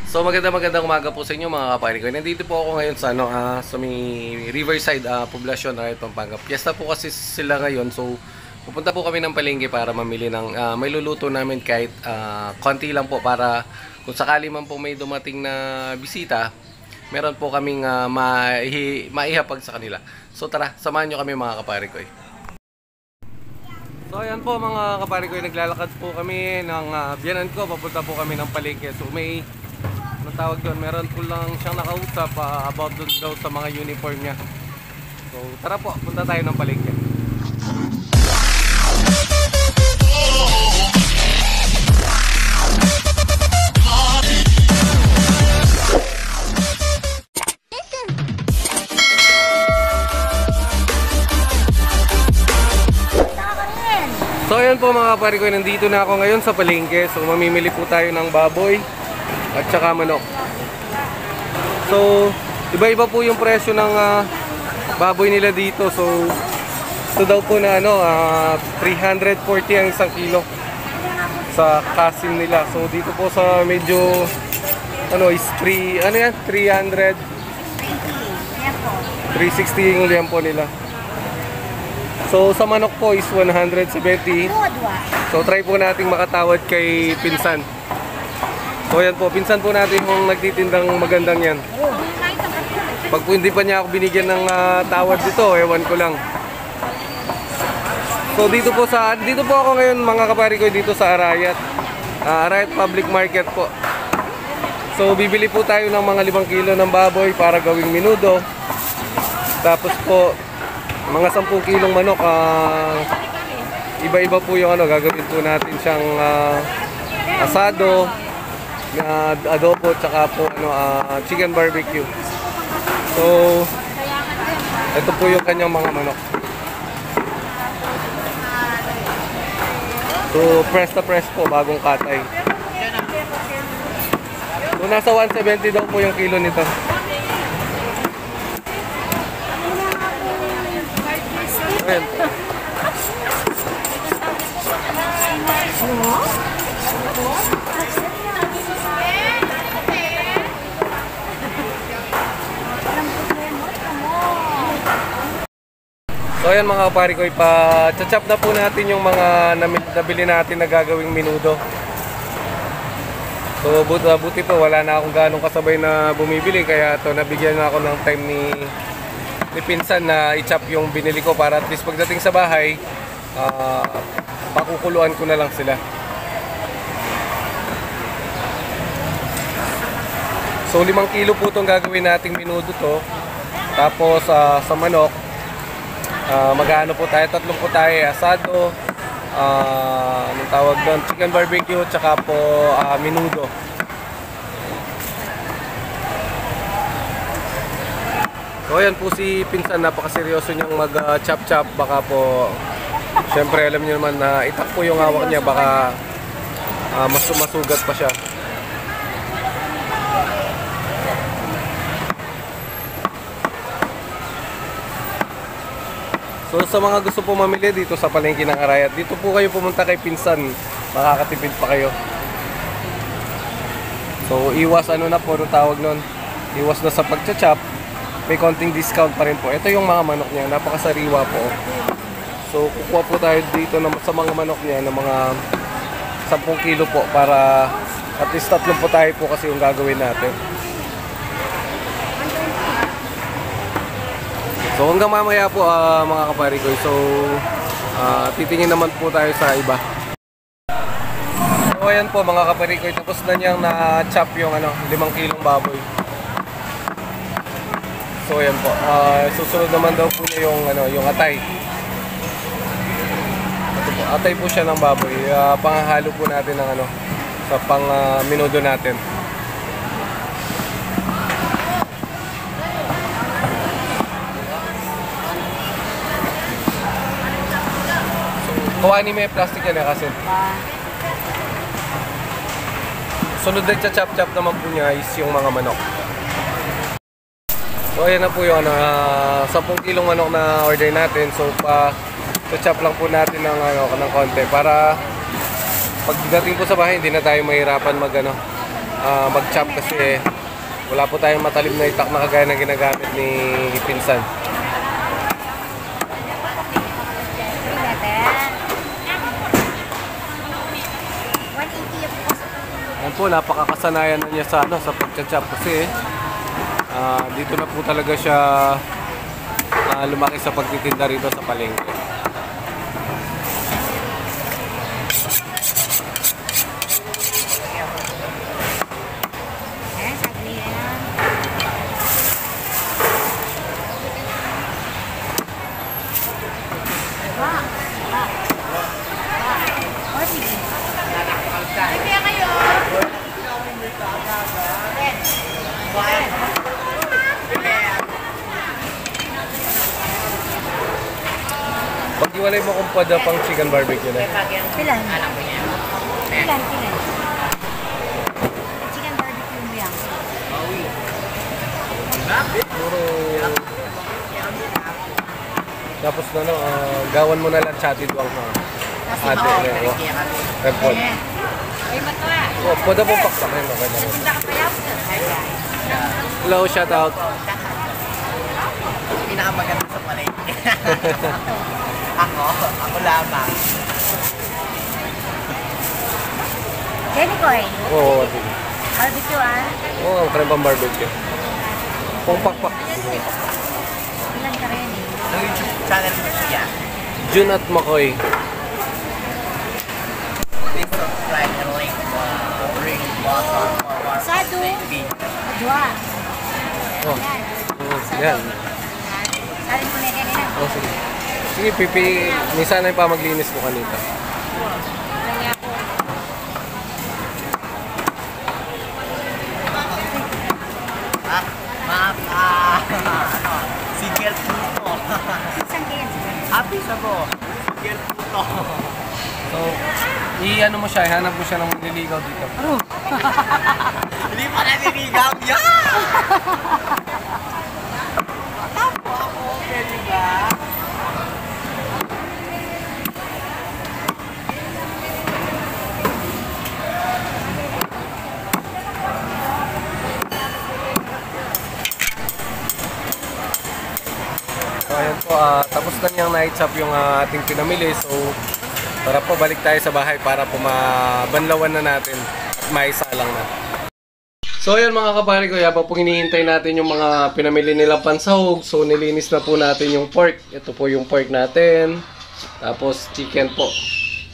So magandang umaga po sa inyo mga kapari ko. Nandito po ako ngayon sa sa may Riverside, poblasyon na Pampanga. Piyesta po kasi sila ngayon. So pupunta po kami ng palengke para mamili ng may luluto namin kahit konti lang po para kung sakali man po may dumating na bisita, meron po kaming maihapag sa kanila. So tara, samahan nyo kami mga kapari ko. So ayan po mga kapari ko, naglalakad po kami ng biyanan ko, papunta po kami ng palengke. So may tawag doon, meron po lang siyang nakausap about doon daw sa mga uniform niya. So tara po, punta tayo ng palengke. So ayan po mga kapari ko, nandito na ako ngayon sa palengke. So mamimili po tayo ng baboy at saka manok. So iba-iba po yung presyo ng baboy nila dito. So ito daw po na 340 ang isang kilo sa kasim nila. So dito po sa medyo is 300 360 yung liampo nila. So sa manok po is 170. So try po nating makatawad kay pinsan. So yan po, pinsan po natin yung nagtitindang magandang yan. Pag po hindi pa niya ako binigyan ng tawad dito, ewan ko lang. So dito po ako ngayon mga kapari ko, dito sa Arayat. Arayat Public Market po. So bibili po tayo ng mga 5 kilo ng baboy para gawing menudo. Tapos po mga 10 kilong manok. Iba-iba po yung gagawin po natin siyang asado, adobo, tsaka po chicken barbecue. So ito po yung kanyang mga manok. So press na press po, bagong katay. So nasa 170 daw po yung kilo nito. Ayan. So ayan mga kapari ko, ipa-chop na po natin yung mga nabili natin na gagawing menudo. So buti po wala na akong ganong kasabay na bumibili, kaya to nabigyan na ako ng time ni pinsan na i-chop yung binili ko para at least pagdating sa bahay pakukuluan ko na lang sila. So 5 kilo po itong gagawin nating menudo to. Tapos sa manok, magano po tayo, 3 po tayo, asado, anong tawag doon, chicken barbecue, tsaka po menudo. So ayan po si pinsan, napakaseryoso niyang mag-chop-chop. Baka po, syempre alam niyo naman na itak po yung hawak niya, baka masugat pa siya. So sa mga gusto po mamili dito sa palengke ng Arayat, dito po kayo pumunta kay pinsan, makakatipid pa kayo. So iwas na po, tawag nun, iwas na sa pagcha-chop, may konting discount pa rin po. Ito yung mga manok niya, napakasariwa po. So kukuha po tayo dito sa mga manok niya ng mga 10 kilo po para at least 3 po tayo po kasi yung gagawin natin. So hanggang mamaya po mga kapari ko. So titingin naman po tayo sa iba. So ayan po mga kapari ko, tapos na niyang na-chop yung 5 kilong baboy. So ayan po, susunod naman daw po niya yung atay. Ito po, atay po siya ng baboy. Panghahalo po natin ng sa pang menudo natin. Kuha ni may plastic yan kasi. Sunod na chop-chop naman po niya is yung mga manok. So ayan na po yung 10 kilong manok na order natin. So chop lang po natin ng konti para pagdating po sa bahay hindi na tayo mahirapan mag-chop kasi wala po tayong matalim na itak na kagaya na ginagamit ni Pinsan. Yan po, napakakasanayan na niya sa pag-chop kasi dito na po talaga siya lumaki sa pagtitinda rito sa palengke. Pag-iwalay mo kung pada pang chicken barbecue na. Pilan? Pilan? Chicken barbecue mo yan. Puro... Tapos na gawan mo na lang chatid wang ate na yun. Red Bull. Oh, pada pong paksakin. Okay na rin. Hello, shout out. Pinakamaganda sa palengke. Ako lamang. Jenny Koy. Oo, Barbecue oo, ang kaya pang barbecue. Pong pakpak. Ilan ka rin eh. Ang YouTube channel mo siya. June at Makoy. Please subscribe and link the ring button for more Sado. video. Dua. Oh, yan. Sabi mo na kanina. Oh, sige. Sige, pipi. Minsan na pa maglinis ko kanita. Single puto. Isang kids. Happy sa ko. Single puto. So, i-ano mo siya, ihanap mo siya ng manliligaw dito. Hindi pa naniligaw yan! Tapo ako, pwede ba? So, ayan po, tapos na niyang na-chop yung ating pinamili. So, tara po, balik tayo sa bahay para po mabanlawan na natin at maisalang na. So ayan mga kapare ko, yaba po hinihintay natin yung mga pinamili nilang pansahog. So nilinis na po natin yung pork. Ito po yung pork natin. Tapos chicken po.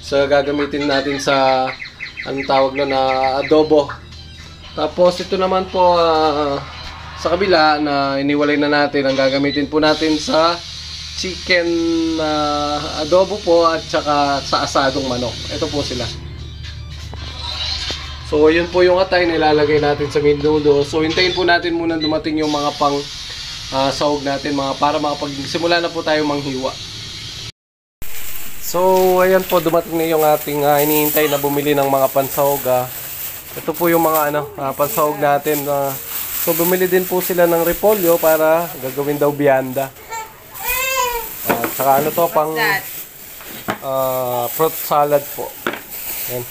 So gagamitin natin sa anong tawag na adobo. Tapos ito naman po sa kabila na iniwalay na natin. Ang gagamitin po natin sa chicken adobo po at saka sa asadong manok. Ito po sila. So, yun po yung atay na ilalagay natin sa menudo. So, hintayin po natin muna dumating yung mga pang sahog natin para makapagsimula na po tayo manghiwa. So, ayan po, dumating na yung ating hinihintay na bumili ng mga pansahog. Ito po yung mga pansahog natin. So, bumili din po sila ng repolyo para gagawin daw bianda. At saka ano to, pang fruit salad po. Ayan.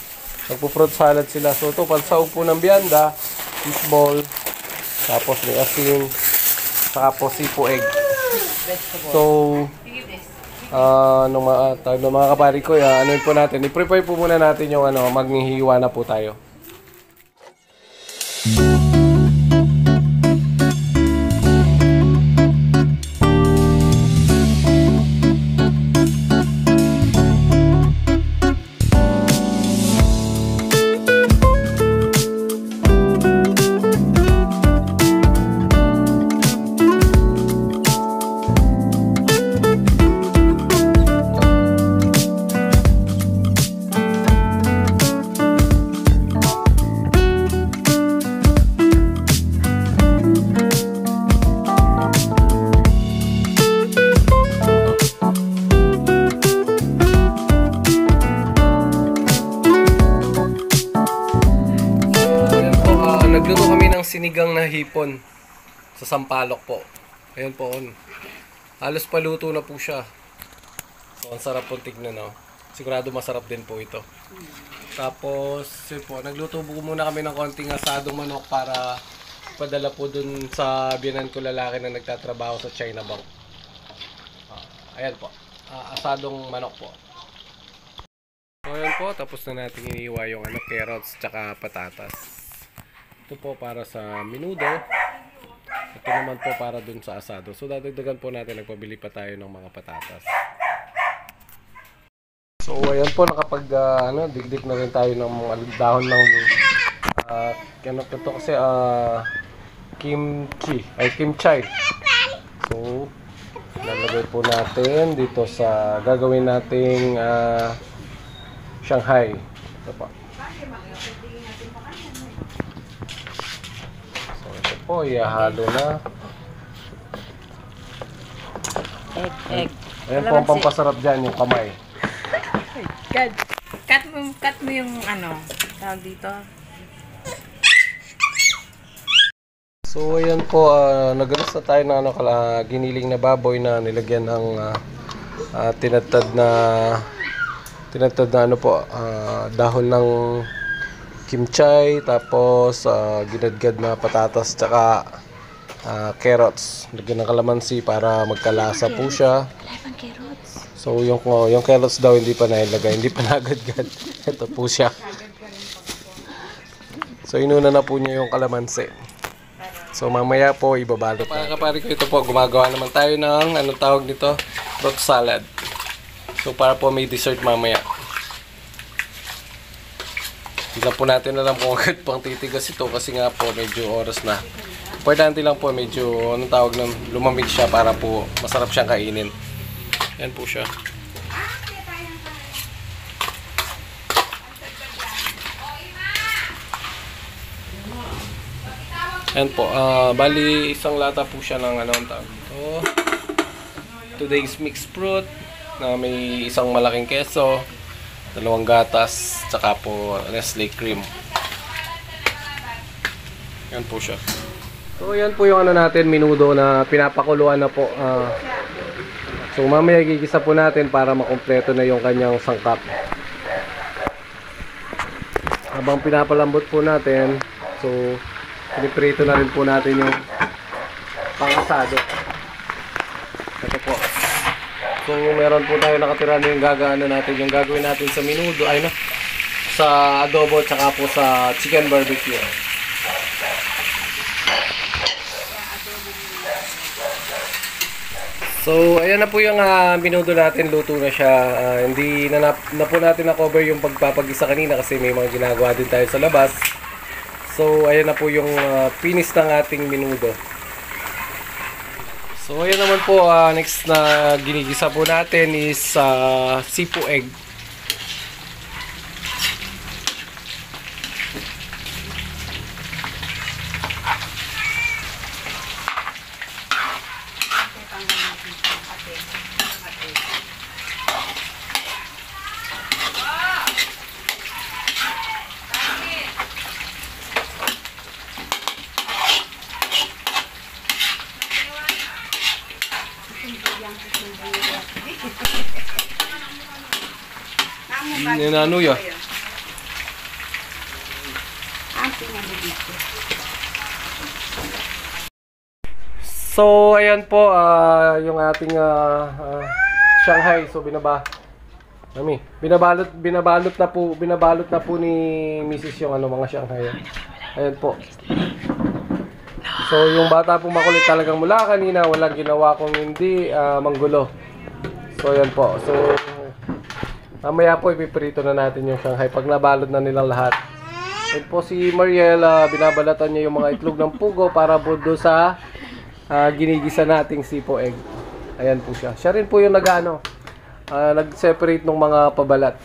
Nagpo-fruit salad sila. So ito, pansahog po ng bianda, fishball, tapos may asin, saka po sipo egg. So, nung mga kapari ko, ano po natin, i-prepare po muna natin yung maghihiwa na po tayo. Nagluto kami ng sinigang na hipon sa Sampaloc po. Ayun po. Halos paluto na po siya. So, ang sarap po tignan. Sigurado masarap din po ito. Tapos, yun po, nagluto po muna kami ng konting asadong manok para padala po dun sa biyanan ko lalaki na nagtatrabaho sa China Bank. Ayan po, asadong manok po. So, ayan po, tapos na natin iniwa yung carrots tsaka patatas. Ito po para sa menudo. Ito naman po para dun sa asado. So, dadagdagan po natin, nagpabili pa tayo ng mga patatas. So, ayan po, nakapag digdig na rin tayo ng mga dahon ng ito kasi kimchi. So, lalagay po natin dito sa gagawin nating Shanghai. Ito pa. So, ito po, ihahalo na. Egg. Ayan po ang pampasarap dyan, yung kamay. Cut mo yung tawag dito. So ayan po, nagalas na tayo ng giniling na baboy na nilagyan ng tinatad na dahon ng kimchi, tapos ginadgad na patatas tsaka carrots. Lagyan ng kalamansi para magkalasa po siya. So yung carrots daw hindi pa nailagay, hindi pa nagadgad. Ito po siya. So inuna na po niya yung kalamansi. So mamaya po ibabalot. Mga kapari ko, ito po, gumagawa naman tayo ng tawag nito, fruit salad. So para po may dessert mamaya. Hindi lang po natin alam kung agad pang titigas ito kasi nga po medyo oras na. Importante lang po medyo tawag ng lumamig siya para po masarap siyang kainin. Yan po siya. Yan po, bali isang lata po siya ng ang tawag ito. Today's mixed fruit na may isang malaking keso, 2 gatas, tsaka po Nestle cream. Yan po siya. So yan po yung natin, menudo na pinapakuluan na po. So mamaya gigisa po natin para makumpleto na yung kanyang sangkap. Habang pinapalambot po natin, so piniprito na rin po natin yung pangasado. Ito po. So meron po tayo nakatira na yung yung gagawin natin sa menudo, sa adobo tsaka po sa chicken barbecue. So ayan na po yung menudo natin, luto na siya. Hindi na po natin na-cover yung pagpapagisa kanina kasi may mga ginagawa din tayo sa labas. So, ayan na po yung finish ng ating menudo. So, ayan naman po, next na ginigisa po natin is sipo egg. Ano yun? So, ayan po, yung ating Shanghai. So, binabalot na po ni Mrs. yung mga Shanghai. Ayan po. So, yung bata po makulit talagang mula kanina, walang ginawa kung hindi manggulo. So, ayan po. So, mamaya po ipiprito na natin yung Shanghai pag nabalot na nilang lahat. And po si Mariel, binabalatan niya yung mga itlog ng pugo para po doon sa ginigisa nating sipo egg. Ayan po siya. Siya rin po yung nag-separate ng mga pabalat.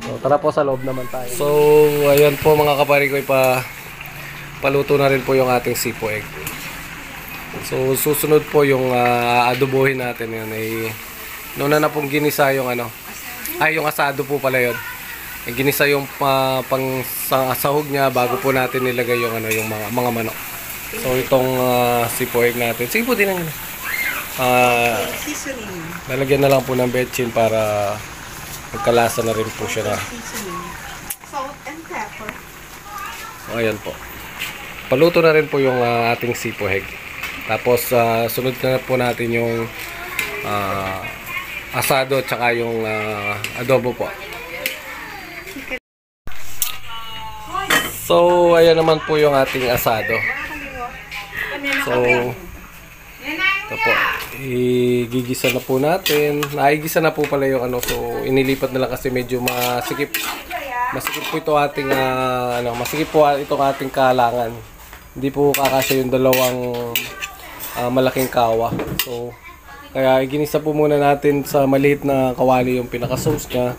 So, tara po sa loob naman tayo. So, ayan po mga kapari ko, paluto na rin po yung ating sipo egg. So, susunod po yung adobohin natin yun noon na pong ginisa yung yung asado po pala yun. Ginisa yung sahog niya bago po natin nilagay yung yung mga manok. So itong sipo egg natin. Sige po din seasoning. Lalagyan na lang po ng betchin para Magkalasa na rin po siya na. Salt and pepper. So, ayan po. Paluto na rin po yung ating sipo egg. Tapos, sunod na po natin yung asado at saka yung adobo po. So, ayan naman po yung ating asado. So, ito po. Igigisa na po natin. Naigisa na po pala yung ano. So, inilipat na lang kasi medyo masikip. Masikip po ito ating masikip po itong ating kalangan. Hindi po kakasya yung dalawang malaking kawa. So, kaya iginisa po muna natin sa maliit na kawali yung pinaka-sauce niya.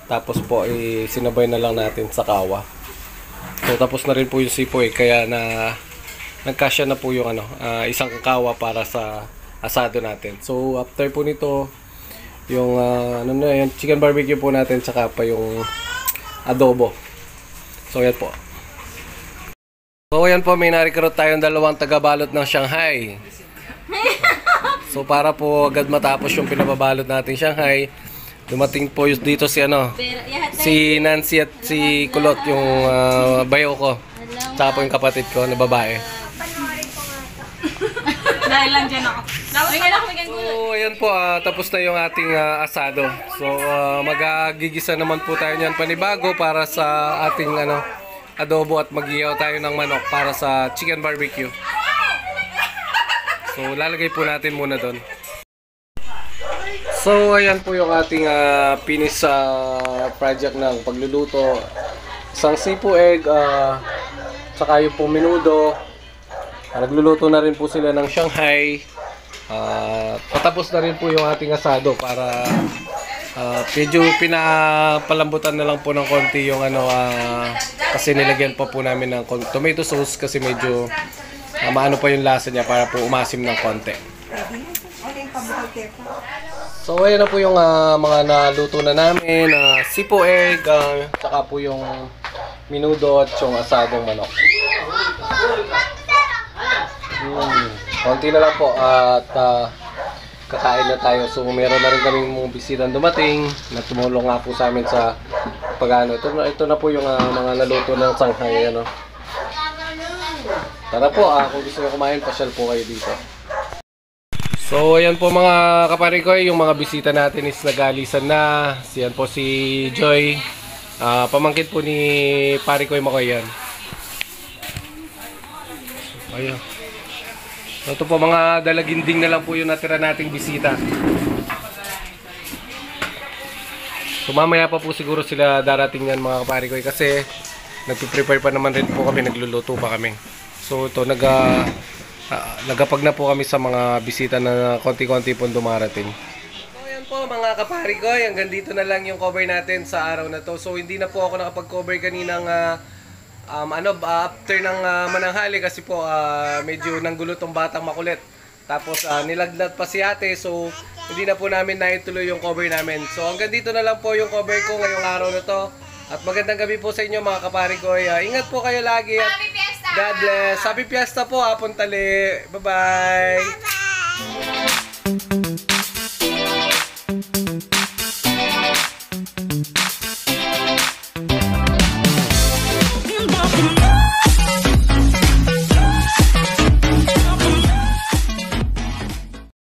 Tapos po sinabay na lang natin sa kawa. So, tapos na rin po yung sipo kaya nagkasya na po yung isang kawa para sa asado natin. So, after po nito, yung yung chicken barbecue po natin tsaka pa yung adobo. So, yan po. So, yan po, may narikarot tayong dalawang tagabalot ng Shanghai. So, para po agad matapos yung pinababalot natin Shanghai, dumating po dito si Nancy at si Kulot, yung bayo ko. Tsaka po yung kapatid ko na babae. Dahil lang dyan ako. So, ayan po, tapos na yung ating asado. So, magagigisa naman po tayo niyan panibago para sa ating adobo at mag-ihaw tayo ng manok para sa chicken barbecue. So, lalagay po natin muna doon. So, ayan po yung ating finish project ng pagluluto. Isang sipo egg, saka yung po menudo. Nagluluto na rin po sila ng Shanghai. Patapos na rin po yung ating asado para medyo pinapalambutan na lang po ng konti yung kasi nilagyan pa po namin ng tomato sauce kasi medyo maano pa yung lasa niya para po umasim ng konti. So, ayan na po yung mga naluto na namin. Sipo egg, saka po yung menudo at yung asadong manok. Konti na lang po at kakain na tayo. So, meron na rin kaming mga bisitang dumating na tumulong nga po sa amin sa pagano. Ito na po yung mga naluto ng Shanghai. Tara po, kung gusto nyo kumain, pasyal po kayo dito. So, ayan po mga kaparikoy, yung mga bisita natin is nagalisan na. Siyan po si Joy. Pamangkin po ni Parikoy Makoy yan. Ayan. Ito po mga dalaginding na lang po yung natira nating bisita. So, mamaya pa po siguro sila darating yan mga kaparikoy kasi nagpiprepare pa naman rin po kami, nagluluto pa kami. So, ito nagapag na po kami sa mga bisita na konti-konti po dumarating. So, ayan po mga kaparikoy, hanggang dito na lang yung cover natin sa araw na to. So, hindi na po ako nakapag-cover kaninang after ng mananghali kasi po medyo nanggulo tong batang makulit. Tapos nilagnat pa si ate, so hindi na po namin naituloy yung cover namin. So, hanggang dito na lang po yung cover ko ngayong araw na to. At magandang gabi po sa inyo mga kaparikoy. Ingat po kayo lagi at God bless. Happy Fiesta po, Hapon Tali. Bye-bye.